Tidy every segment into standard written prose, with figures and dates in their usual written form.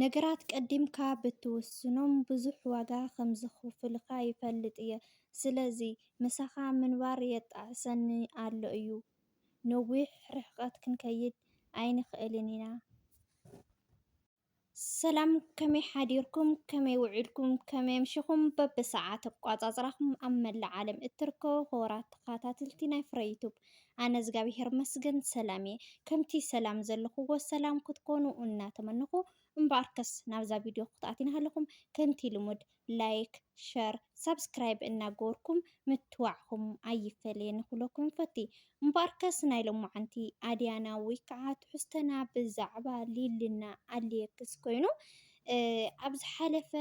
ነገራት ቀዲምካ ብትውስኖም ብዙሕ ዋጋ ከም ዝኽፍልካ ይፈልጥ እየ። ስለዚ ምሳኻ ምንባር የጣዕሰኒ ኣሎ እዩ። ነዊሕ ርሕቀት ክንከይድ ኣይንኽእልን ኢና። ሰላም ከመይ ሓዲርኩም ከመይ ውዒልኩም ከመይ ኣምሽኹም በብሰዓት ኣቋፃፅራኹም ኣብ መላእ ዓለም እትርከቡ ክቡራት ተኸታተልቲ ናይ ፍረ ዩቱብ ኣነ እግዚኣብሔር መስገን ሰላም እየ። ከምቲ ሰላም ዘለኹዎ ሰላም ክትኮኑ እናተመንኹ እምበኣርከስ ናብዛ ቪድዮ ክትኣትዉ ሃለኹም ከምቲ ልሙድ ላይክ ሸር ሳብስክራይብ እናገበርኩም ምትዋዕኹም ኣይፈለየን ክብለኩም ይፈቲ። እምበኣርከስ ናይ ሎማዓንቲ ኣድያና ወይ ከዓ ትሕዝቶና ብዛዕባ ሊልና ኣሌክስ ኮይኑ ኣብ ዝሓለፈ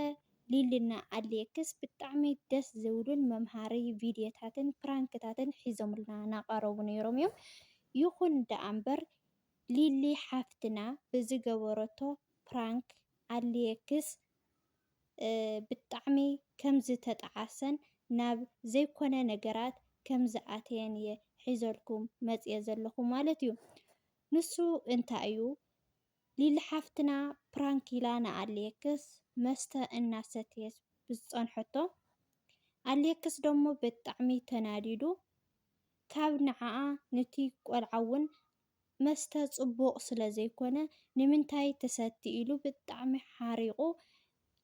ሊልና ኣሌክስ ብጣዕሚ ደስ ዝብሉን መምሃሪ ቪድዮታትን ፕራንክታትን ሒዞምልና እናቀረቡ ነይሮም እዮም። ይኹን ደኣ እምበር ሊሊ ሓፍትና ብዝገበረቶ ፕራንክ ኣሌክስ ብጣዕሚ ከም ዝተጣዓሰን ናብ ዘይኮነ ነገራት ከም ዝኣተየን እየ ሒዘልኩም መፅየ ዘለኹ ማለት እዩ። ንሱ እንታይ እዩ ሊሊ ሓፍትና ፕራንክ ኢላ ንኣሌክስ መስተ እናሰተየት ብዝፀንሐቶ ኣሌክስ ደሞ ብጣዕሚ ተናዲዱ ካብ ንዓዓ ነቲ ቆልዓ እውን መስተ ፅቡቅ ስለ ዘይኮነ ንምንታይ ተሰቲ ኢሉ ብጣዕሚ ሓሪቑ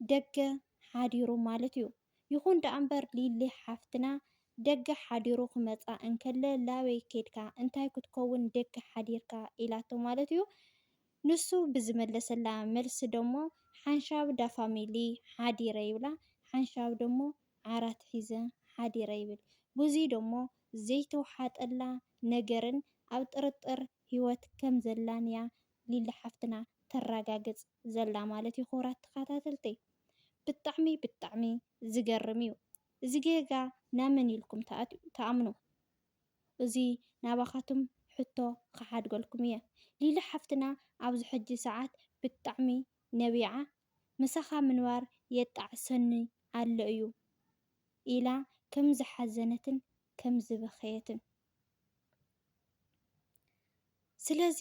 ደገ ሓዲሩ ማለት እዩ። ይኹን ደኣ እምበር ሊሊ ሓፍትና ደገ ሓዲሩ ክመፃ እንከለ ላበይ ከይድካ እንታይ ክትከውን ደገ ሓዲርካ ኢላቶ ማለት እዩ። ንሱ ብዝመለሰላ መልሲ ደሞ ሓንሻብ ዳ ፋሚሊ ሓዲረ ይብላ ሓንሻብ ደሞ ዓራት ሒዘ ሓዲረ ይብል። ብዙይ ደሞ ዘይተዋሓጠላ ነገርን ኣብ ጥርጥር ሂወት ከም ዘላን እያ ሊሊ ሓፍትና ተረጋግፅ ዘላ ማለት እዩ። ክቡራት ተኸታተልተይ ብጣዕሚ ብጣዕሚ ዝገርም እዩ። እዚ ጌጋ ናመን ኢልኩም ተኣምኑ? እዚ ናባኻትም ሕቶ ክሓድገልኩም እየ። ሊሊ ሓፍትና ኣብዚ ሕጂ ሰዓት ብጣዕሚ ነቢዓ ምሳኻ ምንባር የጣዕሰኒ ኣሎ እዩ ኢላ ከም ዝሓዘነትን ከም ዝበኸየትን። ስለዚ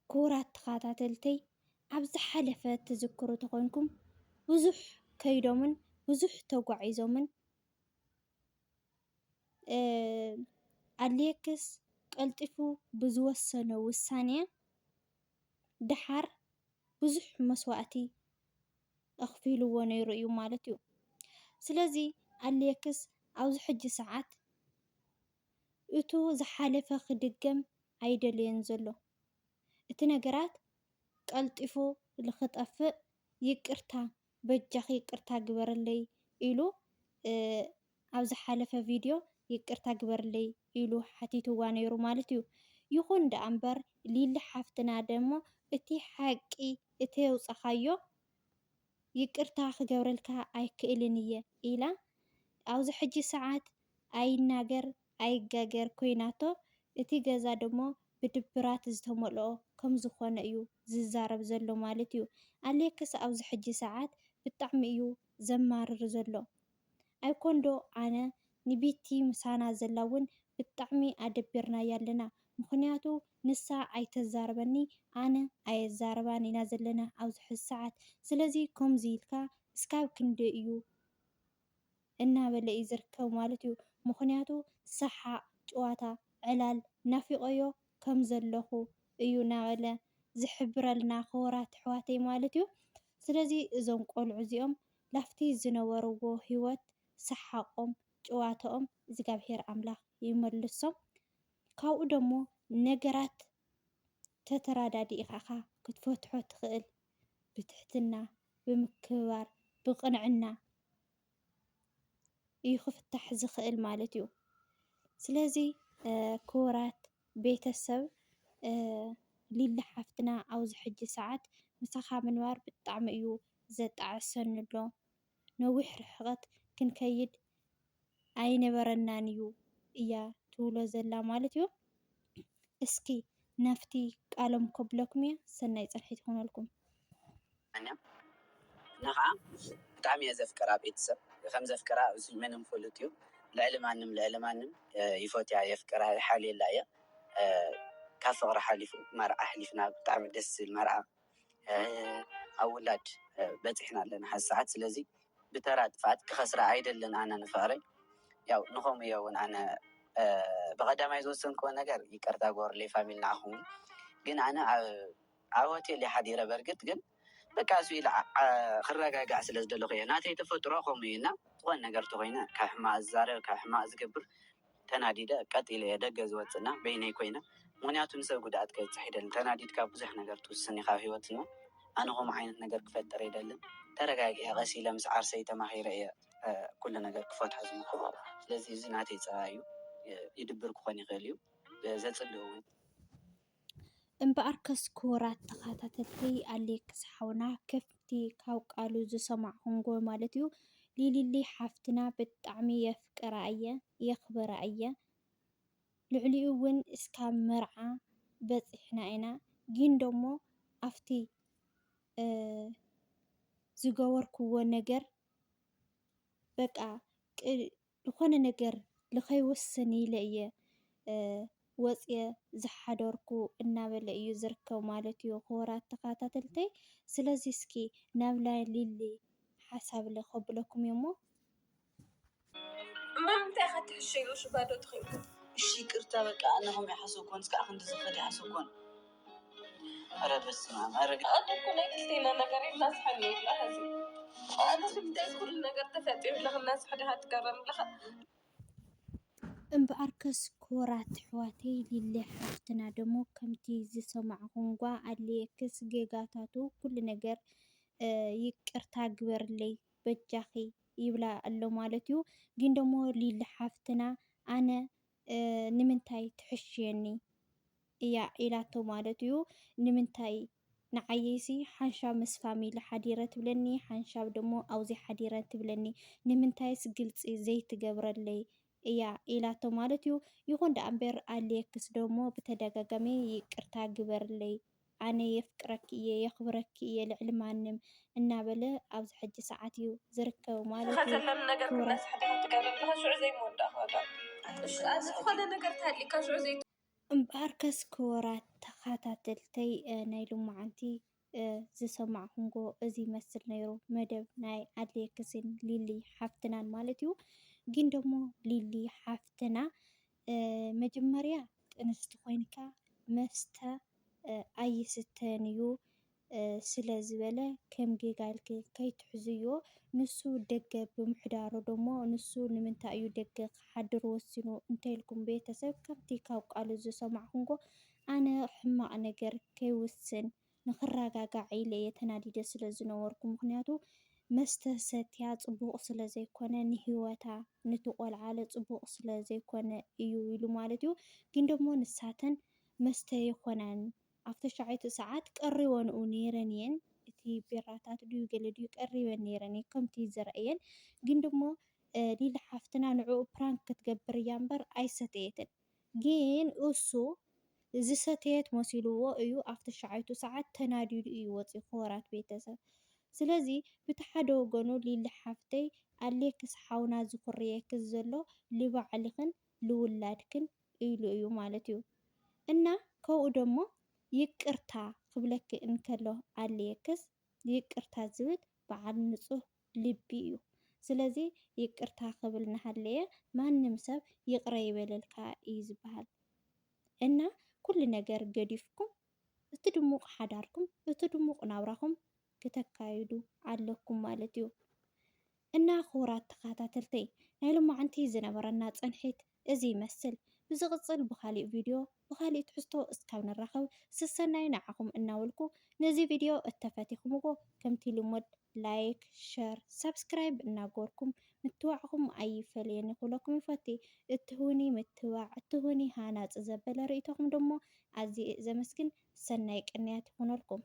ክቡራት ተኸታተልተይ ኣብ ዝሓለፈ ትዝክሩ ተኾይንኩም ብዙሕ ከይዶምን ብዙሕ ተጓዒዞምን ኣሌክስ ቀልጢፉ ብዝወሰነ ውሳነ ድሓር ብዙሕ መስዋእቲ ኣኽፊልዎ ነይሩ እዩ ማለት እዩ። ስለዚ ኣሌክስ ኣብዚ ሕጂ ሰዓት እቱ ዝሓለፈ ክድገም ኣይደልዮን ዘሎ። እቲ ነገራት ቀልጢፉ ንክጠፍእ ይቅርታ በጃኺ ይቅርታ ግበረለይ ኢሉ ኣብ ዝሓለፈ ቪድዮ ይቅርታ ግበረለይ ኢሉ ሓቲትዋ ነይሩ ማለት እዩ። ይኹን ደኣ እምበር ሊሊ ሓፍትና ደሞ እቲ ሓቂ እተየውፀኻዮ ይቅርታ ክገብረልካ ኣይክእልን እየ ኢላ ኣብዚ ሕጂ ሰዓት ኣይናገር ኣይጋገር ኮይናቶ እቲ ገዛ ደሞ ብድብራት ዝተመልኦ ከም ዝኾነ እዩ ዝዛረብ ዘሎ ማለት እዩ። ኣሌክስ ኣብዚ ሕጂ ሰዓት ብጣዕሚ እዩ ዘማርር ዘሎ። ኣይኮን ዶ ኣነ ንቢቲ ምሳና ዘላ እውን ብጣዕሚ ኣደቢርናያ ኣለና። ምክንያቱ ንሳ ኣይተዛረበኒ ኣነ ኣየዛረባን ኢና ዘለና ኣብዚ ሕዚ ሰዓት። ስለዚ ከምዚ ኢልካ እስካብ ክንደይ እዩ እናበለ እዩ ዝርከብ ማለት እዩ። ምክንያቱ ሰሓቅ ጨዋታ ዕላል ናፊቆዮ ከም ዘለኹ እዩ እናበለ ዝሕብረልና ክቡራት ኣሕዋተይ ማለት እዩ። ስለዚ እዞም ቆልዑ እዚኦም ላፍቲ ዝነበርዎ ሂወት ሰሓቆም ጨዋትኦም እግዚኣብሔር ኣምላኽ ይመልሶም። ካብኡ ደሞ ነገራት ተተራዳዲእኻ ክትፈትሖ ትኽእል ብትሕትና ብምክብባር ብቅንዕና እዩ ክፍታሕ ዝኽእል ማለት እዩ። ስለዚ ክቡራት ቤተሰብ ሊሊ ሓፍትና ኣብዚ ሕጂ ሰዓት ምሳኻ ምንባር ብጣዕሚ እዩ ዘጣዕሰኒ ኣሎ። ነዊሕ ርሕቀት ክንከይድ ኣይነበረናን እዩ እያ ትብሎ ዘላ ማለት እዩ። እስኪ ናፍቲ ቃሎም ከብለኩም እየ። ሰናይ ፅንሒት ይኹነልኩም። ንኻ ብጣዕሚ እየ ዘፍቅራ ቤተሰብ ከም ዘፍቅራ እዚ ምንም ፍሉጥ እዩ። ልዕሊ ማንም ይፈትያ የፍቅራ ይሓልየላ እየ። ካብ ፍቅሪ ሓሊፉ መርዓ ሓሊፍና ብጣዕሚ ደስ ዝብል መርዓ أولاد بتحنا لنا هالساعات سلزي بترى دفعت كخسرة عيد لنا أنا نفاري ያው ንኸም እየ እውን ኣነ ብቐዳማይ ዝወሰንክዎ ነገር ይቅርታ ጎር ለይ ፋሚሊ ንዓኹም ግን ኣነ ኣብ ሆቴል ሓዲረ በርግጥ ግን በቃ እሱ ኢለ ክረጋጋዕ ስለ ዝደለኹ እየ ናተይ ተፈጥሮ ከምኡ እዩ እና ዝኾነ ነገር ተኮይነ ካብ ሕማቅ ዝዛረብ ካብ ሕማቅ ዝገብር ተናዲደ ቀጢለ እየ ደገ ዝወፅእና በይነይ ኮይነ ምክንያቱ ንሰብ ጉድኣት ከብፅሕ ይደልን ተናዲድካ ብዙሕ ነገር ትውስን ኢኻ ኣብ ሂወት እሞ ኣነ ከምኡ ዓይነት ነገር ክፈጠር ይደልን ተረጋጊዐ ቀሲለ ምስ ዓርሰይ ተማሂረ እየ ኩሉ ነገር ክፈትሖ ዝምክር ስለዚ እዚ ናተይ ፀባ እዩ ይድብር ክኾን ይኽእል እዩ ዘፅልእ እውን እምበኣር ከስኩራት ተኸታተልቲ ኣሌክስ ሓውና ከፍቲ ካብ ቃሉ ዝሰማዕኹምጎ ማለት እዩ ሊሊሊ ሓፍትና ብጣዕሚ የፍቅራ እየ የኽብራ እየ ልዕሊኡ እውን እስካብ መርዓ በፂሕና ኢና ግን ደሞ ኣፍቲ ዝገበርክዎ ነገር በቃ ዝኾነ ነገር ንኸይወስን ኢለ እየ ወፅየ ዝሓደርኩ እናበለ እዩ ዝርከብ ማለት እዩ ክቡራት ተኸታተልተይ ስለዚ እስኪ ናብ ላይ ሊሊ ሓሳብ ለኸብለኩም እሞ ምንታይ ክትሕሸዩ ሽባዶ ትኽእሉ እሺ ይቅርታ በቃ ኣነ ከምኡ ይሓሰብኩን እስካዕ ክንዲ ዝኸድ ይሓሰብኩን ኧረ በስመ አብ ኧረ ኣነ እኮ ናይ ክልቴና ነገር እናስሓኒ የላ ሕዚ ኣነ ንምንታይ ኩሉ ነገር ተፈጢሩ ለኽ እናስሓድኻ ትገረም ለኻ እምበኣር ከስኩራት ኣሕዋተይ ሊሊ ሓፍትና ደሞ ከምቲ ዝሰማዕኹምጓ ኣሌክስ ጌጋታቱ ኩሉ ነገር ይቅርታ ግበርለይ በጃኺ ይብላ ኣሎ ማለት እዩ ግን ደሞ ሊሊ ሓፍትና ኣነ ንምንታይ ትሕሽየኒ እያ ኢላቶ ማለት እዩ ንምንታይ ንዓየሲ ሓንሻብ ምስ ፋሚሊ ሓዲረ ትብለኒ ሓንሻብ ደሞ ኣውዚ ሓዲረ ትብለኒ ንምንታይስ ግልፂ ዘይትገብረለይ እያ ኢላቶ ማለት እዩ ይኹን ዳ እምበር ኣሌክስ ደሞ ብተደጋጋሚ ይቅርታ ግበርለይ ኣነ የፍቅረኪ እየ የኽብረኪ እየ ልዕሊ ማንም እናበለ ኣብዚ ሕጂ ሰዓት እዩ ዝርከብ ማለት እዩ ከዘለም ነገር እናስሓድኻ ትገረም ለኻ ሽዑ ዘይምወዳእ ኸዳ ዝኾነ ነገር ታሊካ ሽዑ ዘይ እምበኣር ከስኩራት ተኸታተልተይ ናይ ሎማዓንቲ ዝሰማዕኹምጎ እዚ ይመስል ነይሩ መደብ ናይ ኣሌክስን ሊሊ ሓፍትናን ማለት እዩ ግን ደሞ ሊሊ ሓፍትና መጀመርያ ጥንስቲ ኮይንካ መስተ ኣይስተን እዩ ስለ ዝበለ ከም ጌጋልክ ከይትሕዝዮ ንሱ ደገ ብምሕዳሩ ደሞ ንሱ ንምንታይ እዩ ደገ ክሓድር ወሲኑ እንተይልኩም ቤተሰብ ከምቲ ካብ ቃሉ ዝሰማዕኹምጎ ኣነ ሕማቕ ነገር ከይውስን ንኽረጋጋዕ ኢለ እየ ተናዲደ ስለ ዝነበርኩ ምክንያቱ መስተ ሰትያ ፅቡቕ ስለ ዘይኮነ ንሂወታ ነቲ ቆልዓለ ፅቡቕ ስለ ዘይኮነ እዩ ኢሉ ማለት እዩ ግን ደሞ ንሳተን መስተ ይኮናን ኣብ ተሻዓይቱ ሰዓት ቀሪቦንኡ ነይረን እየን እቲ ቢራታት ድዩ ገለ ድዩ ቀሪበን ነይረን እየ ከምቲ ዝረአየን ግን ደሞ ሊሊ ሓፍትና ንዕኡ ፕራንክ ክትገብር እያ እምበር ኣይሰተየትን ግን እሱ ዝሰተየት መሲልዎ እዩ ኣብ ተሻዓይቱ ሰዓት ተናዲዱ እዩ ወፂኡ ክቡራት ቤተሰብ ስለዚ በቲ ሓደ ወገኑ ሊሊ ሓፍተይ ኣሌክስ ሓውና ዝኩርየክስ ዘሎ ልባዕልኽን ልውላድክን ኢሉ እዩ ማለት እዩ እና ከብኡ ደሞ ይቅርታ ክብለክ እንከሎ ኣሌክስ ይቅርታ ዝብል በዓል ንፁህ ልቢ እዩ ስለዚ ይቅርታ ክብል እናሃለየ ማንም ሰብ ይቕረ ይበለልካ እዩ ዝበሃል እና ኩሉ ነገር ገዲፍኩም እቲ ድሙቕ ሓዳርኩም እቲ ድሙቕ ናብራኹም ክተካይዱ ኣለኩም ማለት እዩ እና ክቡራት ተኸታተልተይ ናይ ሎማዓንቲ ዝነበረና ፀንሒት እዚ ይመስል ብዝቕፅል ብካሊእ ቪድዮ ብካሊእ ትሕዝቶ እስካብ ንራኸብ ስሰናይ ንዓኹም እናበልኩ ነዚ ቪድዮ እተፈቲኹምዎ ከምቲ ልሙድ ላይክ ሸር ሰብስክራይብ እናገበርኩም ምትዋዕኹም ኣይፈልየን ክብለኩም ይፈቲ እትሁኒ ምትዋዕ እትሁኒ ሃናፅ ዘበለ ርእቶኹም ደሞ ኣዝየ ዘመስግን ሰናይ ቅንያት ይኹነልኩም